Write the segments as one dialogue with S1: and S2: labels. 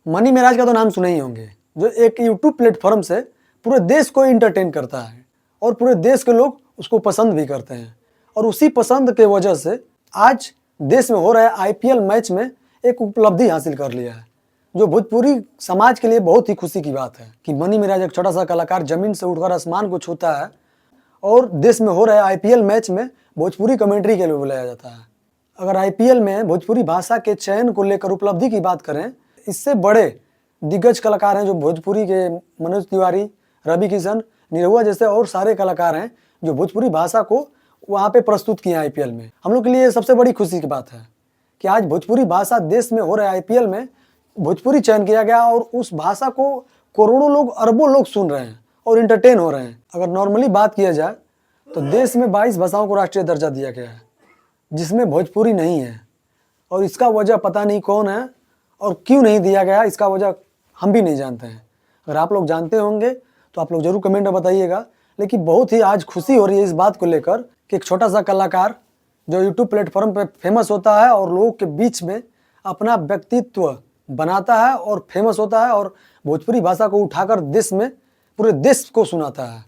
S1: Money महाराज का तो नाम सुने ही होंगे, जो एक यूट्यूब प्लेटफॉर्म से पूरे देश को इंटरटेन करता है और पूरे देश के लोग उसको पसंद भी करते हैं। और उसी पसंद के वजह से आज देश में हो रहे आईपीएल मैच में एक उपलब्धि हासिल कर लिया है, जो भोजपुरी समाज के लिए बहुत ही खुशी की बात है कि मनी महाराज एक छोटा सा कलाकार जमीन से उठकर आसमान को छूता है और देश में हो रहे आईपीएल मैच में भोजपुरी कमेंट्री के लिए बुलाया जाता है। अगर आईपीएल में भोजपुरी भाषा के चयन को लेकर उपलब्धि की बात करें, इससे बड़े दिग्गज कलाकार हैं जो भोजपुरी के मनोज तिवारी, रवि किशन, निरहुआ जैसे और सारे कलाकार हैं जो भोजपुरी भाषा को वहाँ पे प्रस्तुत किए हैं आईपीएल में। हम लोग के लिए सबसे बड़ी खुशी की बात है कि आज भोजपुरी भाषा देश में हो रहे आईपीएल में भोजपुरी चयन किया गया और उस भाषा को करोड़ों लोग, अरबों लोग सुन रहे हैं और इंटरटेन हो रहे हैं। अगर नॉर्मली बात किया जाए तो देश में 22 भाषाओं को राष्ट्रीय दर्जा दिया गया है, जिसमें भोजपुरी नहीं है। और इसका वजह पता नहीं कौन है और क्यों नहीं दिया गया, इसका वजह हम भी नहीं जानते हैं। अगर आप लोग जानते होंगे तो आप लोग जरूर कमेंट में बताइएगा। लेकिन बहुत ही आज खुशी हो रही है इस बात को लेकर कि एक छोटा सा कलाकार जो यूट्यूब प्लेटफॉर्म पे फेमस होता है और लोगों के बीच में अपना व्यक्तित्व बनाता है और फेमस होता है और भोजपुरी भाषा को उठाकर देश में पूरे देश को सुनाता है।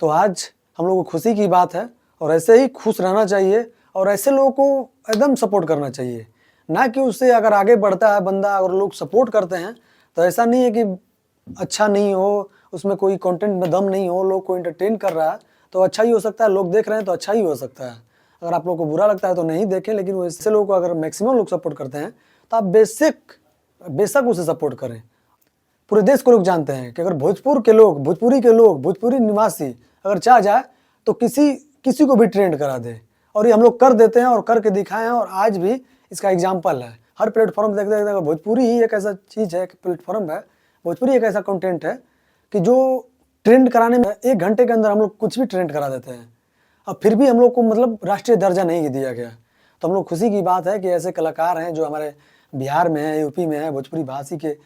S1: तो आज हम लोगों को खुशी की बात है और ऐसे ही खुश रहना चाहिए और ऐसे लोगों को एकदम सपोर्ट करना चाहिए, ना कि उससे अगर आगे बढ़ता है बंदा और लोग सपोर्ट करते हैं तो ऐसा नहीं है कि अच्छा नहीं हो, उसमें कोई कंटेंट में दम नहीं हो, लोग को एंटरटेन कर रहा है तो अच्छा ही हो सकता है, लोग देख रहे हैं तो अच्छा ही हो सकता है। अगर आप लोग को बुरा लगता है तो नहीं देखें, लेकिन वैसे लोगों को अगर मैक्सिमम लोग सपोर्ट करते हैं तो आप बेशक उसे सपोर्ट करें। पूरे देश को लोग जानते हैं कि अगर भोजपुरी के लोग, भोजपुरी निवासी अगर चाह जाए तो किसी को भी ट्रेंड करा दे, और ये हम लोग कर देते हैं और करके दिखाए हैं। और आज भी इसका एग्जाम्पल है, हर प्लेटफॉर्म देखते देखते भोजपुरी ही एक ऐसा चीज़ है, एक प्लेटफॉर्म है, भोजपुरी एक ऐसा कंटेंट है कि जो ट्रेंड कराने में 1 घंटे के अंदर हम लोग कुछ भी ट्रेंड करा देते हैं। अब फिर भी हम लोग को मतलब राष्ट्रीय दर्जा नहीं दिया गया, तो हम लोग खुशी की बात है कि ऐसे कलाकार हैं जो हमारे बिहार में है, यूपी में है, भोजपुरी भाषी के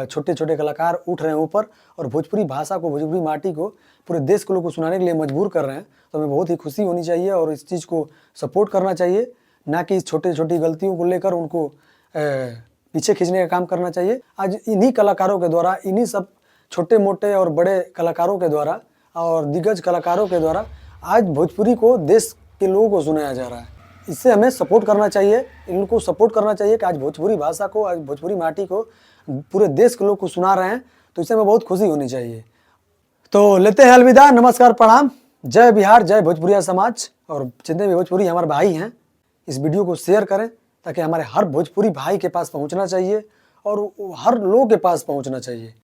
S1: छोटे छोटे कलाकार उठ रहे हैं ऊपर और भोजपुरी भाषा को, भोजपुरी माटी को पूरे देश के लोगों को सुनाने के लिए मजबूर कर रहे हैं। तो हमें बहुत ही खुशी होनी चाहिए और इस चीज़ को सपोर्ट करना चाहिए, ना कि इस छोटी छोटी गलतियों को लेकर उनको पीछे खींचने का काम करना चाहिए। आज इन्हीं कलाकारों के द्वारा, इन्हीं सब छोटे मोटे और बड़े कलाकारों के द्वारा और दिग्गज कलाकारों के द्वारा आज भोजपुरी को देश के लोगों को सुनाया जा रहा है। इससे हमें सपोर्ट करना चाहिए, इनको सपोर्ट करना चाहिए कि आज भोजपुरी भाषा को, आज भोजपुरी माटी को पूरे देश के लोग को सुना रहे हैं, तो इससे हमें बहुत खुशी होनी चाहिए। तो लेते हैं अलविदा, नमस्कार, प्रणाम, जय बिहार, जय भोजपुरिया समाज। और जितने भी भोजपुरी हमारे भाई हैं, इस वीडियो को शेयर करें ताकि हमारे हर भोजपुरी भाई के पास पहुंचना चाहिए और हर लोग के पास पहुंचना चाहिए।